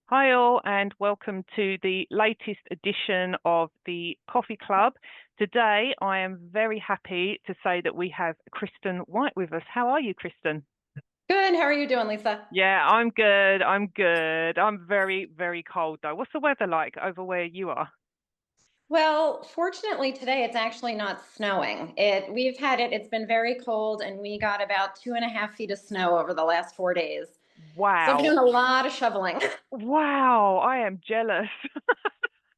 Hi all, and welcome to the latest edition of the Coffee Club. Today, I am very happy to say that we have Kristin White with us. How are you, Kristin? Good. How are you doing, Lisa? Yeah, I'm good. I'm good. I'm very, very cold though. What's the weather like over where you are? Well, fortunately today it's actually not snowing. It's been very cold and we got about 2.5 feet of snow over the last 4 days. So I've been Wow. doing a lot of shoveling. Wow, I am jealous.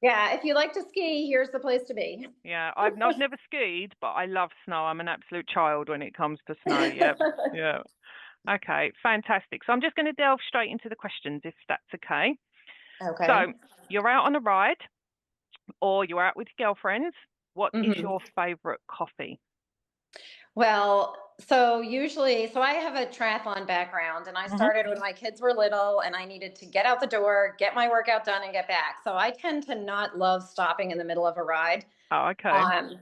Yeah, if you like to ski, here's the place to be. Yeah, I've never skied, but I love snow. I'm an absolute child when it comes to snow. Yeah. Yeah. Okay, fantastic. So I'm just going to delve straight into the questions if that's okay. Okay. So you're out on a ride or you're out with your girlfriends. What is hmm your favorite coffee? Well, so I have a triathlon background and I Hmm. started when my kids were little and I needed to get out the door, get my workout done and get back. So I tend to not love stopping in the middle of a ride. Oh, okay. Um,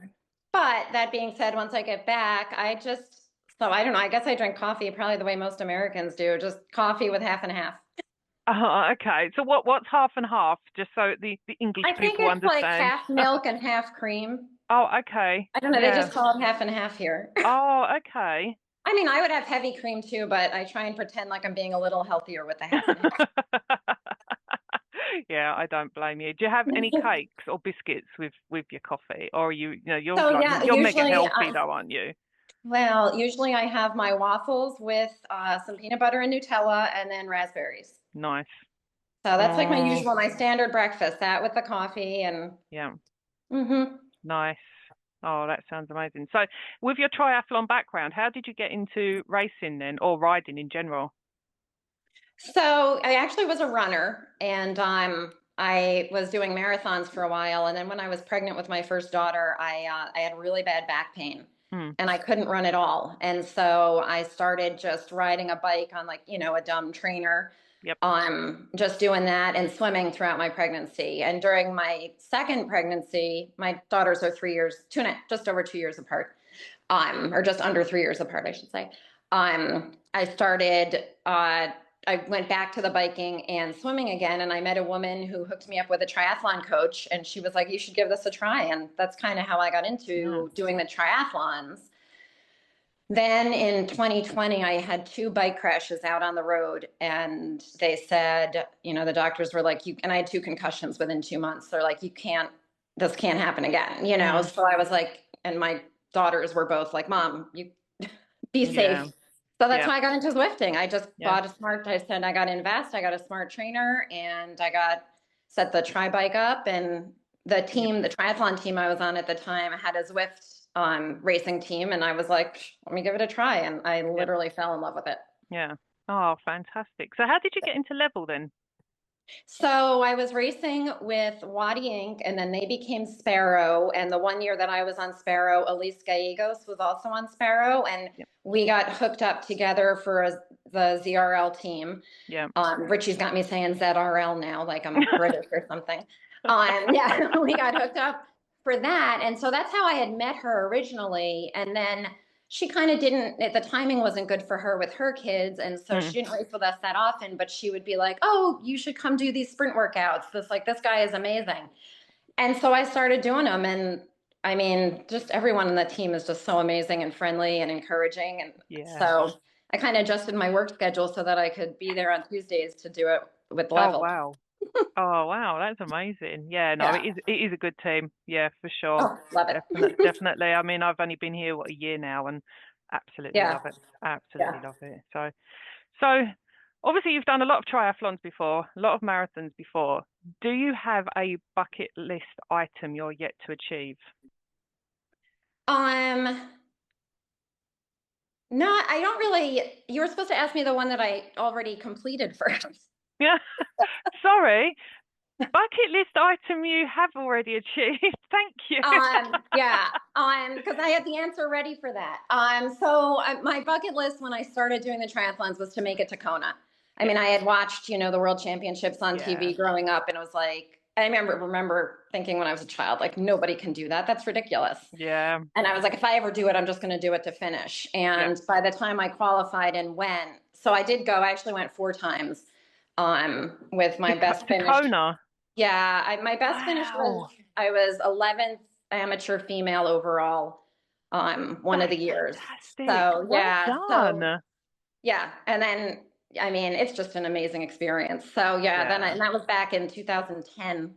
but that being said, once I get back, so I don't know, I guess I drink coffee probably the way most Americans do, just coffee with half and half. Okay. So what's half and half, just so the English I think people it's like understand? half milk and half cream. Oh, okay. I don't know, they Yeah. just call it half and half here. Oh, okay. I mean, I would have heavy cream too, but I try and pretend like I'm being a little healthier with the half and half. Yeah, I don't blame you. Do you have any cakes or biscuits with your coffee, or are you're So like yeah, you're mega healthy though, aren't you? usually I have my waffles with some peanut butter and Nutella and then raspberries. Nice. So that's like Oh, my standard breakfast, that with the coffee and yeah. hmm Nice. Oh, that sounds amazing. So, with your triathlon background, how did you get into racing then, or riding in general? So I actually was a runner and I was doing marathons for a while. And then when I was pregnant with my first daughter, I had really bad back pain Hmm. and I couldn't run at all. And so I started just riding a bike on like, a dumb trainer, Yep. just doing that and swimming throughout my pregnancy. And during my second pregnancy, my daughters are 3 years, just over 2 years apart, or just under 3 years apart, I should say. I started, I went back to the biking and swimming again, and I met a woman who hooked me up with a triathlon coach, and she was like, "You should give this a try." And that's kind of how I got Yeah. into doing the triathlons. Then in 2020, I had two bike crashes out on the road, and they said, the doctors were like, "You," and I had two concussions within 2 months. They're like, "You can't, this can't happen again." Mm. So I was like, and my daughters were both like, "Mom, you be safe." Yeah. So that's Yeah. how I got into Zwifting. I just Yeah. bought a smart, I said I got to invest, I got a smart trainer, and set the tri bike up. And Yep. the triathlon team I was on at the time had a Zwift racing team. And I was like, let me give it a try. And I Yep. literally fell in love with it. Yeah. Oh, fantastic. So, how did you get into level then? So I was racing with Wadi Inc. and then they became Sparrow. And the one year that I was on Sparrow, Elise Gallegos was also on Sparrow. And Yep. we got hooked up together for the ZRL team. Yeah. Richie's got me saying ZRL now, like I'm British or something. Yeah, we got hooked up for that. And so that's how I had met her originally. And then she kind of didn't, the timing wasn't good for her with her kids. And so Mm. she didn't race with us that often, but she would be like, "Oh, you should come do these sprint workouts. This guy is amazing." And so I started doing them. And I mean, just everyone in the team is just so amazing and friendly and encouraging. And Yeah. so I kind of adjusted my work schedule so that I could be there on Tuesdays to do it with Oh, Level. wow. Oh, wow. That's amazing. Yeah. No, Yeah. it is a good team. Yeah, for sure. Oh, love it. Definitely. I mean, I've only been here what, a year now, and absolutely Yeah. love it. Absolutely Yeah. love it. So obviously you've done a lot of triathlons before, a lot of marathons before. Do you have a bucket list item you're yet to achieve? Um, no, I don't really. You were supposed to ask me the one that I already completed first. Yeah. Sorry. Bucket list item you have already achieved. Thank you. Yeah, because I had the answer ready for that. My bucket list when I started doing the triathlons was to make it to Kona. I Yep. mean, I had watched, the World Championships on Yeah. TV growing up, and it was like, I remember thinking when I was a child, like nobody can do that. That's ridiculous. Yeah. And I was like, if I ever do it, I'm just going to do it to finish. Yep. And by the time I qualified and went, so I did go. I actually went 4 times. with my best finish. Kona. Yeah, my best finish was I was 11th amateur female overall, one of the years. Fantastic. So Well done. Yeah, and then I mean it's just an amazing experience. So yeah, then and that was back in 2010.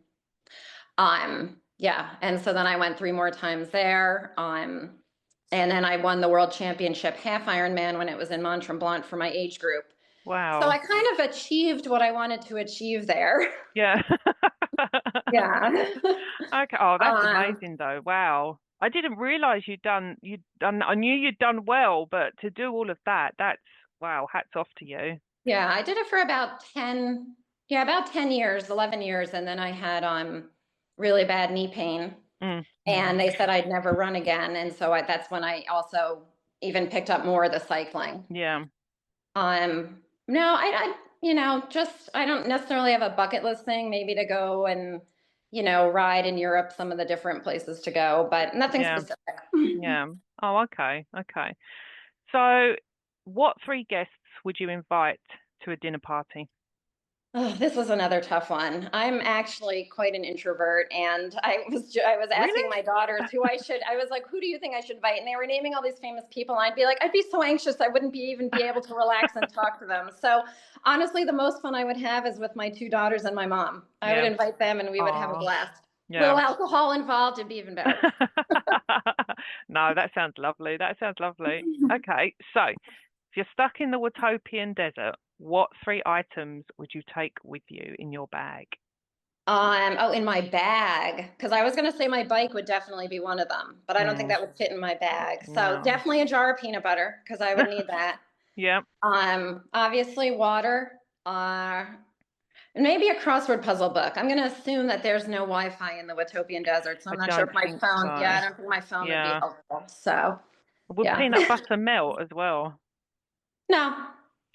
Yeah, and so then I went 3 more times there. And then I won the world championship half Ironman when it was in Mont Tremblant for my age group. Wow. So I kind of achieved what I wanted to achieve there. Yeah. Yeah. Okay. Oh, that's amazing though. Wow. I didn't realize you'd done, I knew you'd done well, but to do all of that, that's, wow, hats off to you. Yeah, I did it for about 10, about 10 years, 11 years. And then I had really bad knee pain. And they said I'd never run again. And so that's when I also even picked up more of the cycling. Yeah. No, I don't necessarily have a bucket list thing, maybe to go and, ride in Europe, some of the different places to go, but nothing specific. Yeah. Oh, okay. Okay. So what 3 guests would you invite to a dinner party? Oh, this was another tough one. I'm actually quite an introvert, and I was asking my daughters who I was like, who do you think I should invite? And they were naming all these famous people, and I'd be like, I'd be so anxious I wouldn't even be able to relax and talk to them. So honestly, the most fun I would have is with my 2 daughters and my mom. I would invite them, and we would have a blast. Little alcohol involved, it'd be even better. No, that sounds lovely. That sounds lovely. Okay, so if you're stuck in the Watopian desert, what 3 items would you take with you in your bag? In my bag, because I was going to say my bike would definitely be one of them, but I don't think that would fit in my bag. So definitely a jar of peanut butter, because I would need that. Yeah. Obviously water, maybe a crossword puzzle book. I'm going to assume that there's no Wi-Fi in the Watopian desert, so I'm not sure if my phone, I don't think my phone would be helpful. So would peanut butter melt as well? No.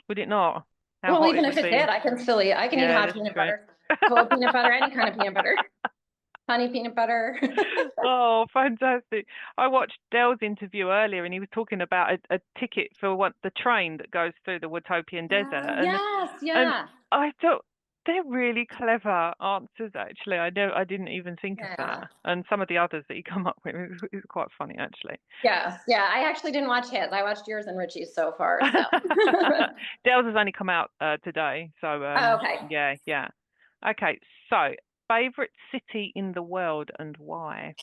Would it not? Well, even if it did, I can still eat. I can eat hot peanut butter, cold peanut butter, any kind of peanut butter. Honey peanut butter. Oh, fantastic. I watched Dale's interview earlier and he was talking about a ticket for the train that goes through the Watopian desert. And I thought they're really clever answers, actually. I didn't even think of that. And some of the others that you come up with is quite funny, actually. Yeah. I actually didn't watch his. I watched yours and Richie's so far. So. Dale's has only come out today. So, okay. Yeah. Okay, so favorite city in the world and why?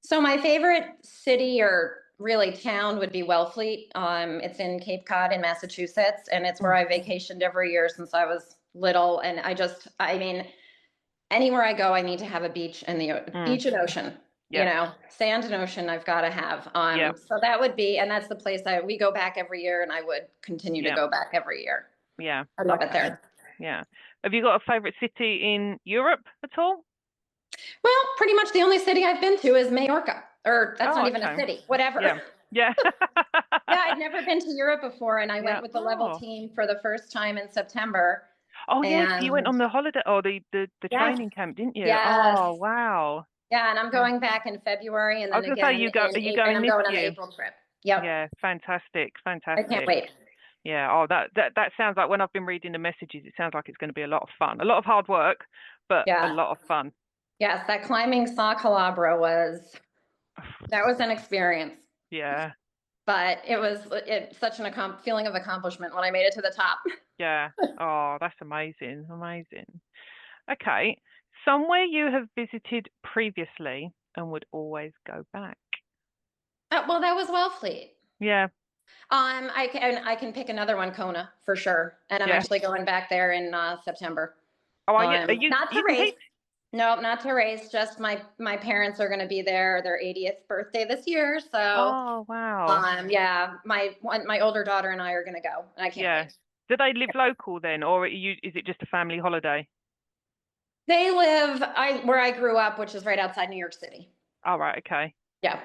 So my favorite city or really town would be Wellfleet. It's in Cape Cod in Massachusetts, and it's where I vacationed every year since I was little. And I mean, anywhere I go, I need to have a beach and beach and ocean. Sand and ocean I've got to have. So that would be, and that's the place we go back every year, and I would continue to go back every year. Yeah. I love it there. Yeah. Have you got a favorite city in Europe at all? Well, pretty much the only city I've been to is Majorca, or that's not even a city, whatever. Yeah. Yeah, I'd never been to Europe before, and I went with the LEVEL team for the first time in September. Oh, yes, you went on the holiday, the training camp, didn't you? Yes. Oh, wow. Yeah, and I'm going back in February, and then again, are you going I'm going on the April trip. Yep. Yeah, fantastic. I can't wait. Yeah. Oh, that sounds like, when I've been reading the messages, it sounds like it's going to be a lot of fun. A lot of hard work, but a lot of fun. Yes, that climbing Sa Calabra was an experience. Yeah. But it's such a feeling of accomplishment when I made it to the top. Yeah. Oh, that's amazing. Amazing. Okay. Somewhere you have visited previously and would always go back? Well, that was Wellfleet. Yeah. I can pick another one, Kona, for sure. And I'm actually going back there in September. Oh, are you not to race? No, not to race. Just my parents are going to be there. Their 80th birthday this year. So. Oh, wow. Yeah, my older daughter and I are going to go, and I can't wait. Do they live local then, or is it just a family holiday? They live where I grew up, which is right outside New York City. Oh, right. Okay. Yeah.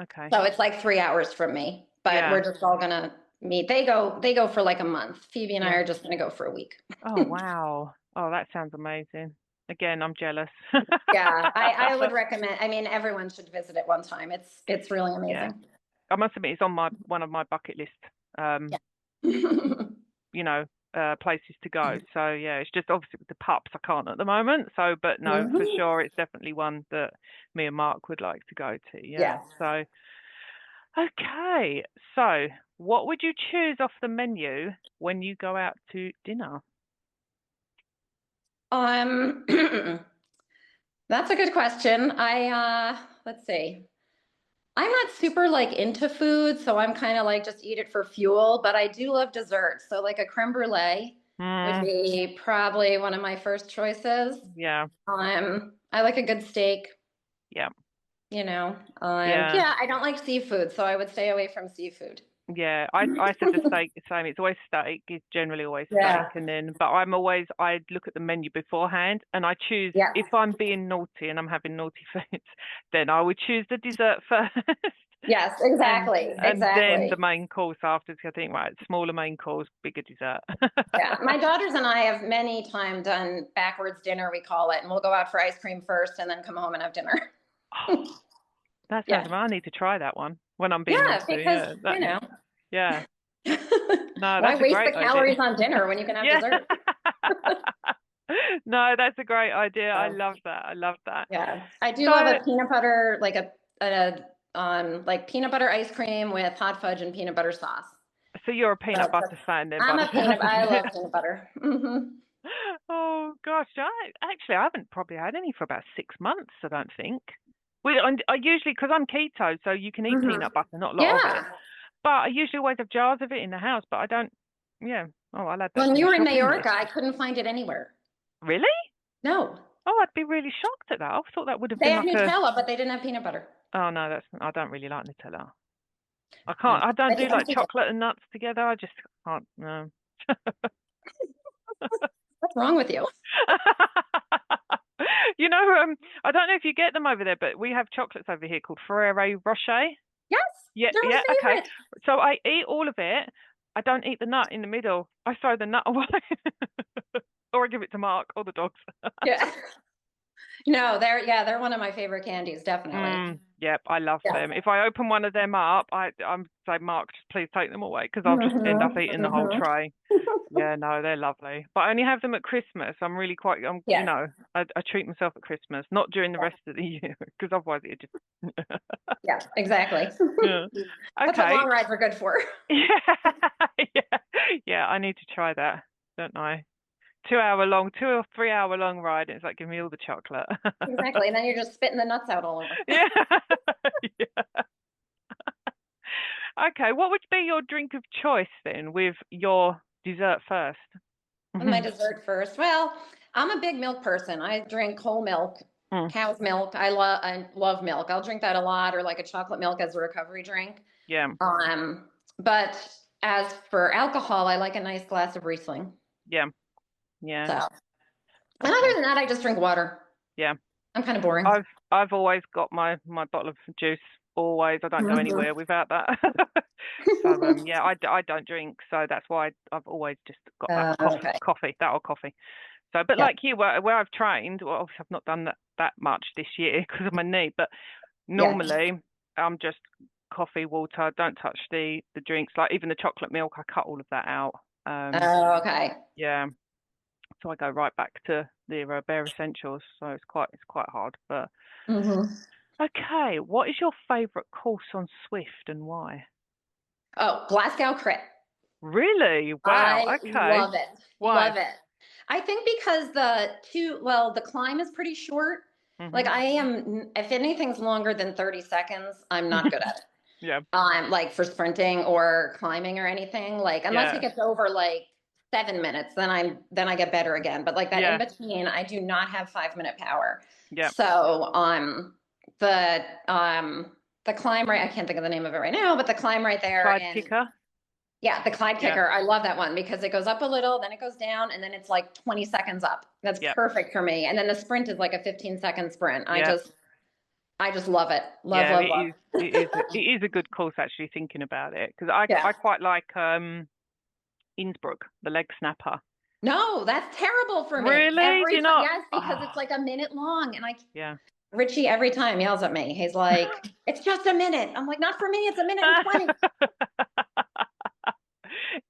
Okay. So it's like 3 hours from me, but we're just all gonna meet. They go for like a month. Phoebe and I are just gonna go for a week. Oh, wow. Oh, that sounds amazing. Again, I'm jealous. Yeah, I would recommend. I mean, everyone should visit it one time. It's really amazing. Yeah. I must admit, it's on one of my bucket list. places to go. So yeah, it's just obviously with the pups I can't at the moment. So, but no, for sure, it's definitely one that me and Mark would like to go to. Yeah. So, okay. So, what would you choose off the menu when you go out to dinner? That's a good question. Let's see. I'm not super like into food, so I'm kind of like just eat it for fuel, but I do love desserts. So like a creme brulee would be probably one of my first choices. Yeah. I like a good steak. Yeah. You know, yeah, I don't like seafood, so I would stay away from seafood. Yeah, I said the steak the same. It's always steak. It's generally always steak, and then but I look at the menu beforehand and I choose if I'm being naughty and I'm having naughty foods, then I would choose the dessert first. Yes, exactly, and then the main course after. I think right, smaller main course, bigger dessert. Yeah, my daughters and I have many times done backwards dinner, we call it, and we'll go out for ice cream first and then come home and have dinner. That sounds I need to try that one when I'm being naughty. Because, you know. Yeah. No, why waste the idea. calories on dinner when you can have dessert? No, that's a great idea. I love that. Yeah, I do love a peanut butter, like like peanut butter ice cream with hot fudge and peanut butter sauce. So you're a peanut butter fan then? I love peanut butter. Oh gosh, I haven't probably had any for about 6 months. I don't think. I usually, because I'm keto, so you can eat peanut butter, not a lot of it. But I usually always have jars of it in the house, but I don't. Yeah. Oh, I'll add that. When you were in Mallorca, I couldn't find it anywhere. Really? No. Oh, I'd be really shocked at that. I thought that would have been. They had Nutella, but they didn't have peanut butter. Oh no, I don't really like Nutella. I can't. I don't do like chocolate and nuts together. I just can't. No. What's wrong with you? You know, I don't know if you get them over there, but we have chocolates over here called Ferrero Rocher. Yes. Yeah. Okay. So I eat all of it. I don't eat the nut in the middle. I throw the nut away, or I give it to Mark or the dogs. Yeah. No, they're one of my favorite candies, definitely. Yep, I love them. If I open one of them up, I'm say, Mark, just please take them away because I'll just end up eating the whole tray. Yeah, no, they're lovely. But I only have them at Christmas. I'm really you know, I treat myself at Christmas, not during the rest of the year because otherwise it just. Yeah, exactly. Yeah. Okay. That's what long rides are good for. Yeah, I need to try that, don't I? 2 or 3 hour long ride. It's like, give me all the chocolate. Exactly. And then you're just spitting the nuts out all over. Yeah. Okay. What would be your drink of choice then with your dessert first? My dessert first. Well, I'm a big milk person. I drink whole milk, cow's milk. I love milk. I'll drink that a lot, or like a chocolate milk as a recovery drink. Yeah. But as for alcohol, I like a nice glass of Riesling. Yeah. Yeah. So, and other than that, I just drink water. Yeah. I'm kind of boring. I've always got my bottle of juice. Always. I don't go anywhere without that. So yeah, I don't drink, so that's why I've always just got that coffee. So, but like you, where I've trained, well, obviously I've not done that much this year because of my knee, but normally I'm just coffee, water. Don't touch the drinks, like even the chocolate milk. I cut all of that out. Yeah. So I go right back to the bare essentials. So it's quite hard, but okay. What is your favourite course on Swift and why? Oh, Glasgow Crit. Really? Wow. Okay. Love it. Why? Love it. I think because the climb is pretty short. Like if anything's longer than 30 seconds, I'm not good at it. Yeah. Like for sprinting or climbing or anything, like unless it gets over like 7 minutes, then I get better again. But like that in between, I do not have 5-minute power. Yeah. So the climb I can't think of the name of it right now, but the climb right there. Clyde Kicker. Yeah, the Clyde Kicker. I love that one because it goes up a little, then it goes down, and then it's like 20 seconds up. That's perfect for me. And then the sprint is like a 15-second sprint. I just love it. Love. It is a good course actually, thinking about it, because I quite like Innsbruck, the leg snapper. No, that's terrible for me. Really? Yes, because it's like a minute long, and Richie every time yells at me. He's like, "It's just a minute." I'm like, "Not for me. It's a minute and 20."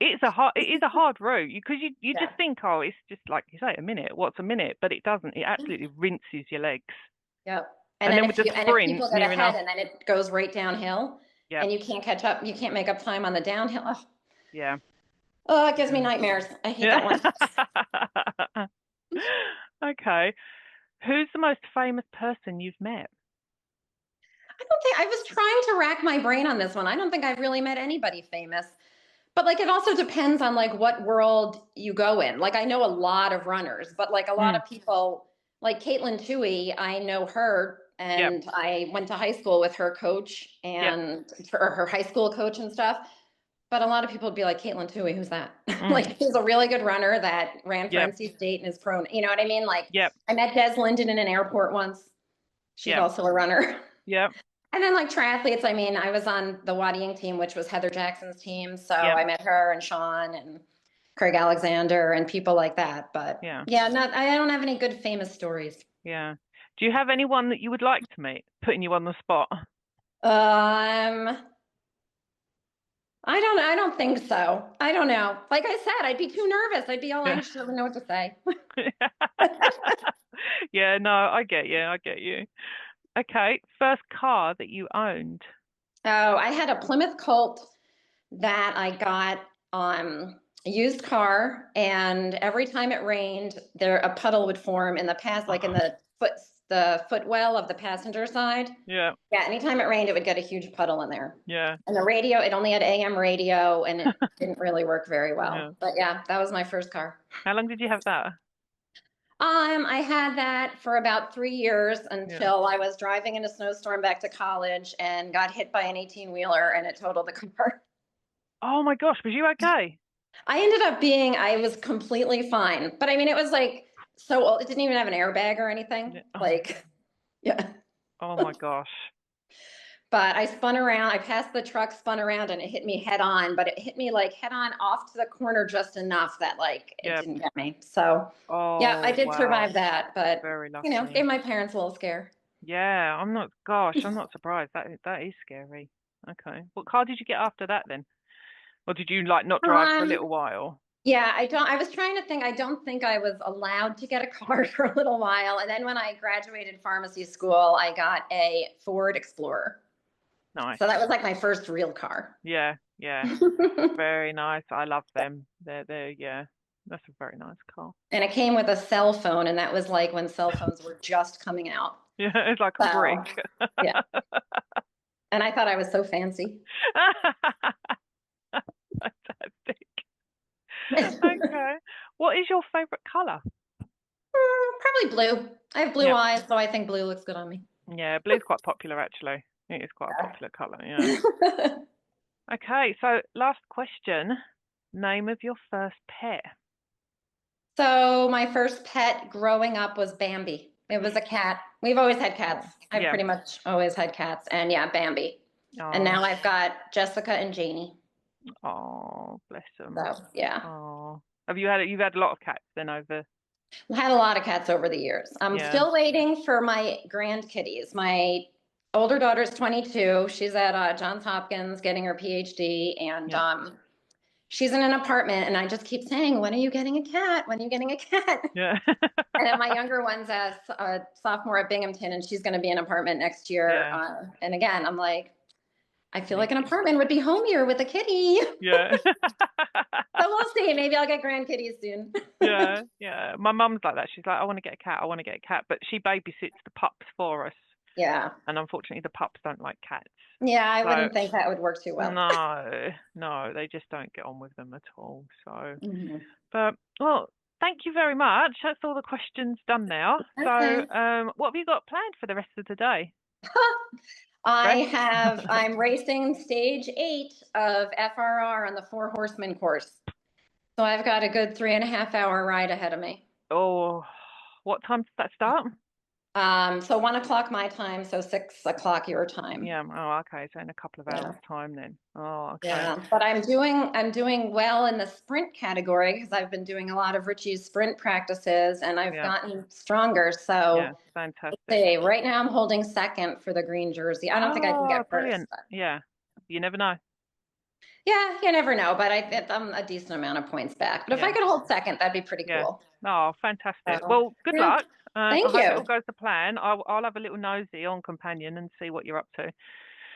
it is a hard route because you just think, oh, it's just like you say, a minute. What's a minute? But it doesn't. It absolutely rinses your legs. Yep. And then with the if sprint, people get ahead and then it goes right downhill, yeah, and you can't catch up, you can't make up time on the downhill. Oh, yeah. oh, it gives me nightmares. I hate that one. Okay. Who's the most famous person you've met? I was trying to rack my brain on this one. I don't think I've really met anybody famous. But like it also depends on like what world you go in. Like I know a lot of runners, but like a lot of people, like Caitlin Toohey, I know her, and I went to high school with her coach and her high school coach and stuff. But a lot of people would be like, Caitlin Toohey, who's that? Like she's a really good runner that ran for NC State and is prone. You know what I mean? Like I met Des Linden in an airport once. She's also a runner. Yep. And then like triathletes, I mean, I was on the Waddying team, which was Heather Jackson's team. So I met her and Sean and Craig Alexander and people like that. But I don't have any good famous stories. Yeah. Do you have anyone that you would like to meet? Putting you on the spot. I don't think so. I don't know. Like I said, I'd be too nervous. I'd be all anxious. I wouldn't know what to say. Yeah, no, I get you. I get you. Okay, first car that you owned. Oh, I had a Plymouth Colt that I got a used car, and every time it rained, a puddle would form in the past, like in the footwell of the passenger side. Yeah. Yeah, anytime it rained, it would get a huge puddle in there. Yeah. And the radio, it only had AM radio, and it didn't really work very well. Yeah. But yeah, that was my first car. How long did you have that? I had that for about 3 years until I was driving in a snowstorm back to college and got hit by an 18-wheeler and it totaled the car. Oh my gosh, was you okay? I was completely fine. But I mean, it was like so old. It didn't even have an airbag or anything. Oh my gosh. But I spun around, I passed the truck, spun around, and it hit me head on, but it hit me like head on off to the corner just enough that like it didn't get me. So I did survive that, but very lucky. You know, gave my parents a little scare. Yeah, I'm not surprised. That is scary. Okay. What car did you get after that then? Or did you like not drive for a little while? Yeah, I was trying to think. I don't think I was allowed to get a car for a little while. And then when I graduated pharmacy school, I got a Ford Explorer. Nice. So that was like my first real car. Yeah. Very nice. I love them. They're that's a very nice car. And it came with a cell phone, and that was like when cell phones were just coming out. Yeah, it's like a brick. Yeah. And I thought I was so fancy. Fantastic. Okay. What is your favorite color? Probably blue. I have blue eyes, so I think blue looks good on me. Yeah, blue's quite popular actually. It is quite a popular color, yeah. Okay, so last question. Name of your first pet. So my first pet growing up was Bambi. It was a cat. We've always had cats. I've pretty much always had cats. And Bambi. And now I've got Jessica and Janie. Oh, bless them. So, yeah. Oh. You've had a lot of cats then over? I had a lot of cats over the years. I'm still waiting for my grandkitties. My older daughter's 22. She's at Johns Hopkins getting her PhD, and she's in an apartment, and I just keep saying, when are you getting a cat? When are you getting a cat? Yeah. And then my younger one's a sophomore at Binghamton, and she's going to be in an apartment next year. Yeah. And again, I'm like, I feel like an apartment would be homier with a kitty. Yeah. So we'll see. Maybe I'll get grandkitties soon. Yeah. My mum's like that. She's like, I want to get a cat. I want to get a cat. But she babysits the pups for us. Yeah. And unfortunately, the pups don't like cats. Yeah, I wouldn't think that would work too well. No, they just don't get on with them at all. So, but, well, thank you very much. That's all the questions done now. Okay. So, what have you got planned for the rest of the day? I'm racing stage 8 of FRR on the 4 Horsemen course. So I've got a good 3.5-hour ride ahead of me. Oh, what time does that start? So 1 o'clock my time, so 6 o'clock your time. Yeah. Oh, okay. So in a couple of hours time then. Oh, okay. Yeah. But I'm doing well in the sprint category because I've been doing a lot of Richie's sprint practices and I've gotten stronger. So fantastic. Right now I'm holding second for the green jersey. I don't think I can get first. Brilliant. Yeah. You never know. Yeah, you never know, but I'm a decent amount of points back. But if I could hold second, that'd be pretty cool. Oh, fantastic. So, Well, good luck. I thank hope it you. all goes to plan. I'll have a little nosy on Companion and see what you're up to.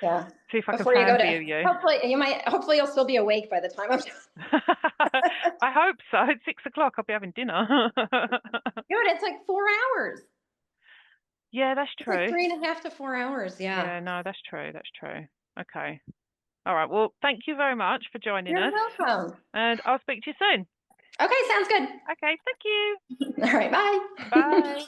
Yeah. See if I can Before you go fan to, view you. hopefully you'll still be awake by the time I'm done. I hope so. At 6 o'clock, I'll be having dinner. Dude, it's like 4 hours. Yeah, that's It's like true. 3.5 to 4 hours. Yeah. Yeah, no, that's true. That's true. Okay. All right. Well, thank you very much for joining You're us. welcome. And I'll speak to you soon. Okay, sounds good. Okay. Thank you. All right, bye. Bye.